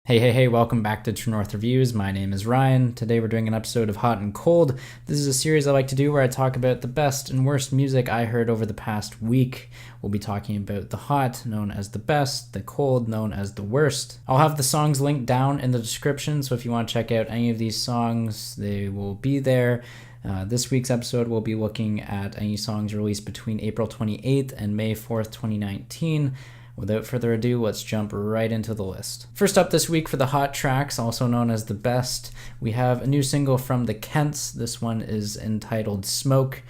Hey, welcome back to True North Reviews. My name is Ryan. Today we're doing an episode of Hot and Cold. This is a series I like to do where I talk about the best and worst music I heard over the past week. We'll be talking about the hot, known as the best, the cold, known as the worst. I'll have the songs linked down in the description, so if you want to check out any of these songs, they will be there. This week's episode will be looking at any songs released between April 28th and May 4th, 2019. Without further ado, let's jump right into the list. First up this week for the hot tracks, also known as the best, we have a new single from the Kents. This one is entitled Smoke.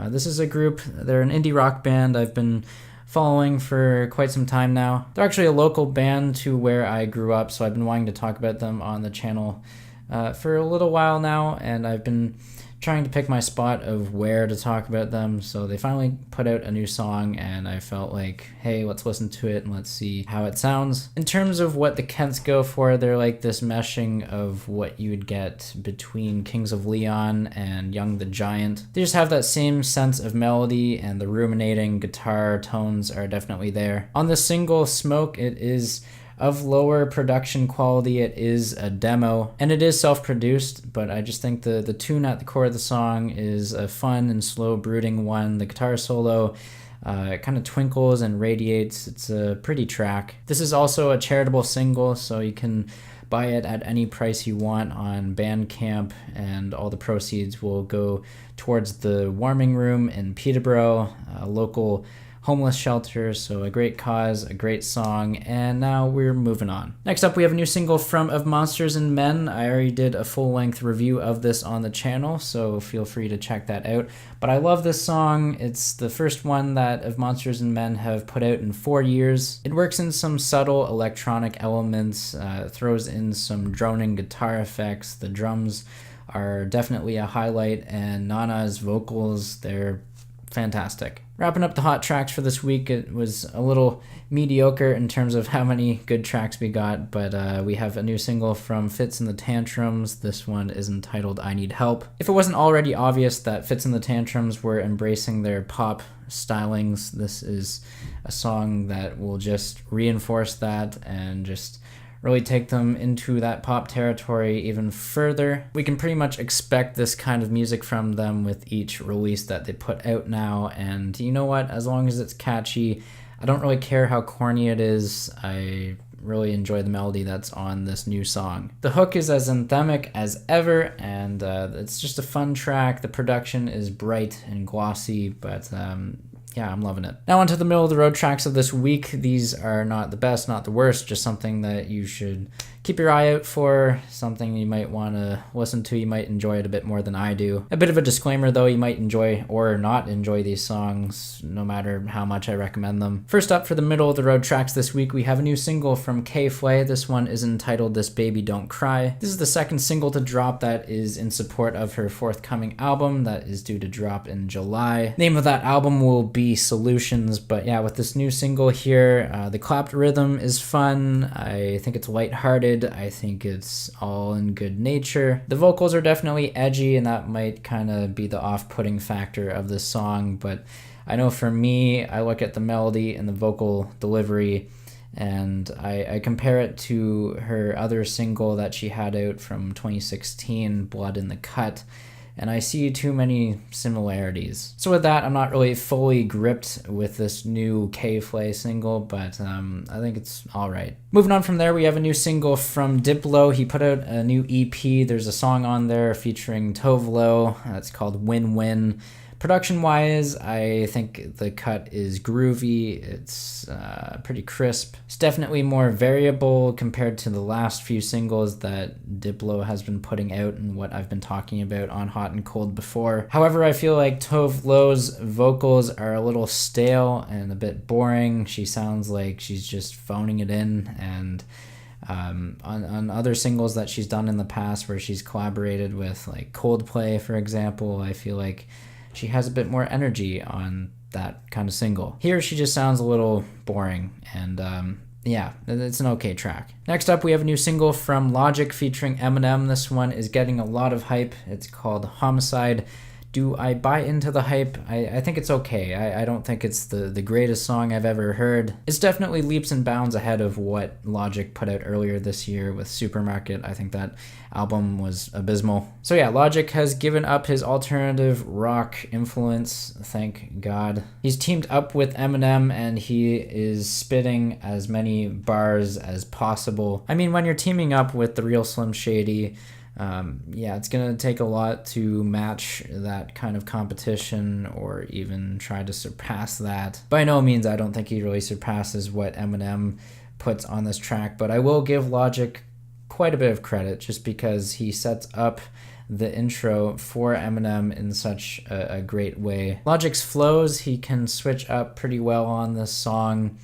This is a group, they're an indie rock band I've been following for quite some time now. They're actually a local band to where I grew up, so I've been wanting to talk about them on the channel for a little while now, and I've been trying to pick my spot of where to talk about them. So they finally put out a new song and I felt like, hey, let's listen to it and let's see how it sounds. In terms of what the Kents go for, they're like this meshing of what you would get between Kings of Leon and Young the Giant. They just have that same sense of melody, and the ruminating guitar tones are definitely there. On the single Smoke, it is of lower production quality. It is a demo and it is self-produced, but I just think the tune at the core of the song is a fun and slow brooding one. The guitar solo kind of twinkles and radiates. It's a pretty track. This is also a charitable single, so you can buy it at any price you want on Bandcamp, and all the proceeds will go towards the Warming Room in Peterborough, a local homeless shelter. So a great cause, a great song, and now we're moving on. Next up, we have a new single from Of Monsters and Men. I already did a full-length review of this on the channel, so feel free to check that out. But I love this song. It's the first one that Of Monsters and Men have put out in 4 years. It works in some subtle electronic elements, throws in some droning guitar effects. The drums are definitely a highlight, and Nana's vocals, they're fantastic. Wrapping up the hot tracks for this week, it was a little mediocre in terms of how many good tracks we got, but we have a new single from Fitz and The Tantrums. This one is entitled I Need Help. If it wasn't already obvious that Fitz and The Tantrums were embracing their pop stylings, this is a song that will just reinforce that and just really take them into that pop territory even further. We can pretty much expect this kind of music from them with each release that they put out now, and you know what? As long as it's catchy, I don't really care how corny it is. I really enjoy the melody that's on this new song. The hook is as anthemic as ever, and it's just a fun track. The production is bright and glossy, but yeah, I'm loving it. Now onto the middle of the road tracks of this week. These are not the best, not the worst, just something that you should keep your eye out for, something you might want to listen to. You might enjoy it a bit more than I do. A bit of a disclaimer though, you might enjoy or not enjoy these songs, no matter how much I recommend them. First up for the middle of the road tracks this week, we have a new single from K.Flay. This one is entitled This Baby Don't Cry. This is the second single to drop that is in support of her forthcoming album that is due to drop in July. Name of that album will be Solutions, but yeah, with this new single here, the clapped rhythm is fun. I think it's lighthearted. I think it's all in good nature. The vocals are definitely edgy, and that might kind of be the off-putting factor of this song, but I know for me, I look at the melody and the vocal delivery, and I compare it to her other single that she had out from 2016, Blood in the Cut, and I see too many similarities. So with that, I'm not really fully gripped with this new K.Flay single, but I think it's all right. Moving on from there, we have a new single from Diplo. He put out a new EP. There's a song on there featuring Tove Lo. It's called Win Win. Production-wise, I think the cut is groovy. It's pretty crisp. It's definitely more variable compared to the last few singles that Diplo has been putting out and what I've been talking about on Hot and Cold before. However, I feel like Tove Lo's vocals are a little stale and a bit boring. She sounds like she's just phoning it in, and on other singles that she's done in the past where she's collaborated with like Coldplay, for example, I feel like she has a bit more energy on that kind of single. Here she just sounds a little boring, and yeah, it's an okay track. Next up, we have a new single from Logic featuring Eminem. This one is getting a lot of hype. It's called Homicide. Do I buy into the hype? I think it's okay. I don't think it's the greatest song I've ever heard. It's definitely leaps and bounds ahead of what Logic put out earlier this year with Supermarket. I think that album was abysmal. So yeah, Logic has given up his alternative rock influence, thank God. He's teamed up with Eminem and he is spitting as many bars as possible. I mean, when you're teaming up with the real Slim Shady, yeah, it's gonna take a lot to match that kind of competition or even try to surpass that. By no means, I don't think he really surpasses what Eminem puts on this track, but I will give Logic quite a bit of credit just because he sets up the intro for Eminem in such a great way. Logic's flows, he can switch up pretty well on this song.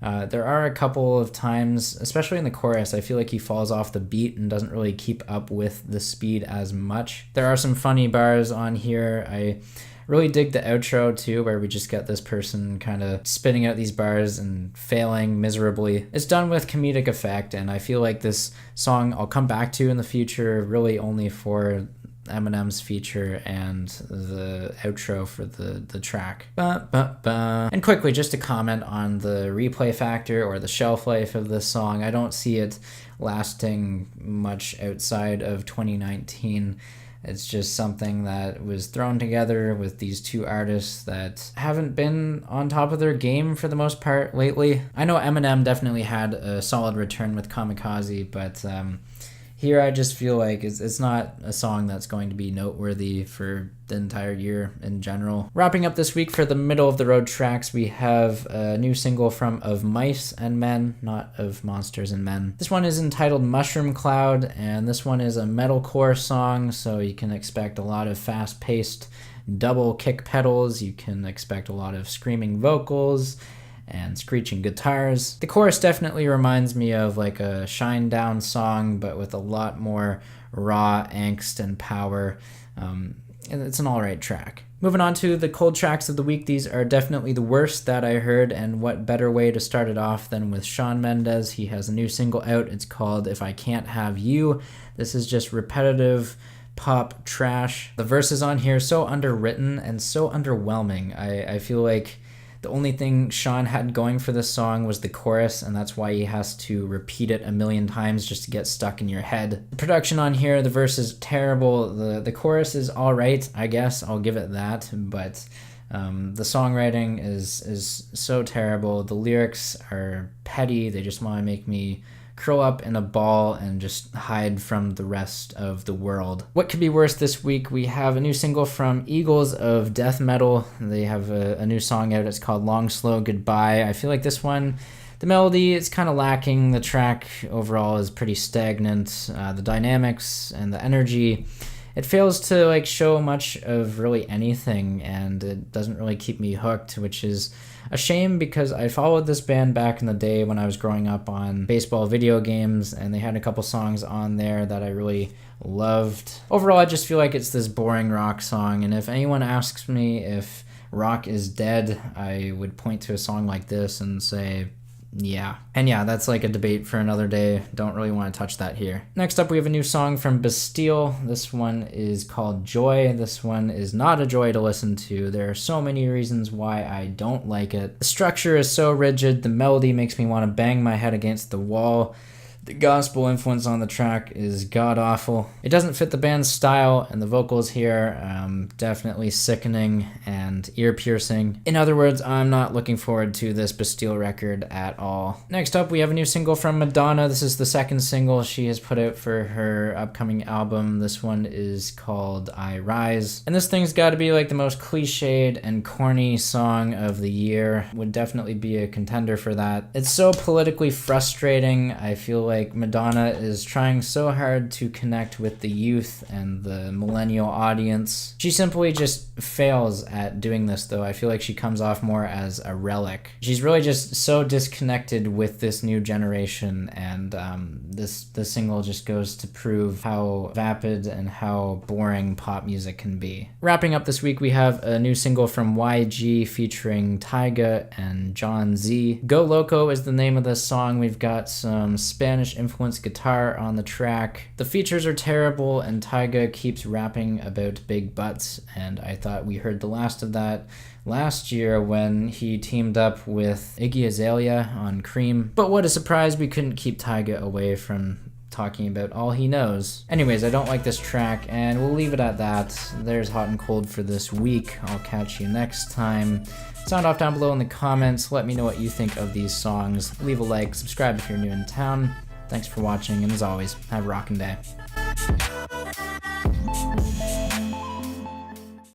There are a couple of times, especially in the chorus, I feel like he falls off the beat and doesn't really keep up with the speed as much. There are some funny bars on here. I really dig the outro too, where we just get this person kind of spitting out these bars and failing miserably. It's done with comedic effect, and I feel like this song I'll come back to in the future really only for Eminem's feature and the outro for the track. And quickly, just to comment on the replay factor or the shelf life of this song, I don't see it lasting much outside of 2019. It's just something that was thrown together with these two artists that haven't been on top of their game for the most part lately. I know Eminem definitely had a solid return with Kamikaze, but here I just feel like it's not a song that's going to be noteworthy for the entire year in general. Wrapping up this week for the middle of the road tracks, we have a new single from Of Mice and Men, not Of Monsters and Men. This one is entitled Mushroom Cloud, and this one is a metalcore song, so you can expect a lot of fast-paced double kick pedals, you can expect a lot of screaming vocals, and screeching guitars. The chorus definitely reminds me of like a Shinedown song, but with a lot more raw angst and power. And it's an alright track. Moving on to the cold tracks of the week, these are definitely the worst that I heard, and what better way to start it off than with Shawn Mendes. He has a new single out, it's called If I Can't Have You. This is just repetitive pop trash. The verses on here are so underwritten and so underwhelming. I feel like the only thing Shawn had going for this song was the chorus, and that's why he has to repeat it a million times just to get stuck in your head. The production on here, the verse is terrible. The chorus is all right, I guess. I'll give it that, but the songwriting is so terrible. The lyrics are petty. They just want to make me curl up in a ball and just hide from the rest of the world. What could be worse this week? We have a new single from Eagles of Death Metal. They have a new song out. It's called Long Slow Goodbye. I feel like this one, the melody is kind of lacking. The track overall is pretty stagnant. The dynamics and the energy, it fails to like show much of really anything, and it doesn't really keep me hooked, which is a shame because I followed this band back in the day when I was growing up on baseball video games, and they had a couple songs on there that I really loved. Overall, I just feel like it's this boring rock song, and if anyone asks me if rock is dead, I would point to a song like this and say, yeah. And yeah, that's like a debate for another day. Don't really want to touch that here. Next up, we have a new song from Bastille. This one is called Joy. This one is not a joy to listen to. There are so many reasons why I don't like it. The structure is so rigid. The melody makes me want to bang my head against the wall. The gospel influence on the track is god-awful. It doesn't fit the band's style, and the vocals here definitely sickening and ear-piercing. In other words, I'm not looking forward to this Bastille record at all. Next up, we have a new single from Madonna. This is the second single she has put out for her upcoming album. This one is called I Rise. And this thing's got to be like the most cliched and corny song of the year. Would definitely be a contender for that. It's so politically frustrating. I feel like Madonna is trying so hard to connect with the youth and the millennial audience. She simply just fails at doing this, though. I feel like she comes off more as a relic. She's really just so disconnected with this new generation, and this single just goes to prove how vapid and how boring pop music can be. Wrapping up this week, we have a new single from YG featuring Tyga and John Z. Go Loco is the name of this song. We've got some Spanish Spanish-influenced guitar on the track. The features are terrible, and Tyga keeps rapping about big butts, and I thought we heard the last of that last year when he teamed up with Iggy Azalea on Cream. But what a surprise, we couldn't keep Tyga away from talking about all he knows. Anyways, I don't like this track, and we'll leave it at that. There's Hot and Cold for this week. I'll catch you next time. Sound off down below in the comments. Let me know what you think of these songs. Leave a like, subscribe if you're new in town. Thanks for watching, and as always, have a rockin' day.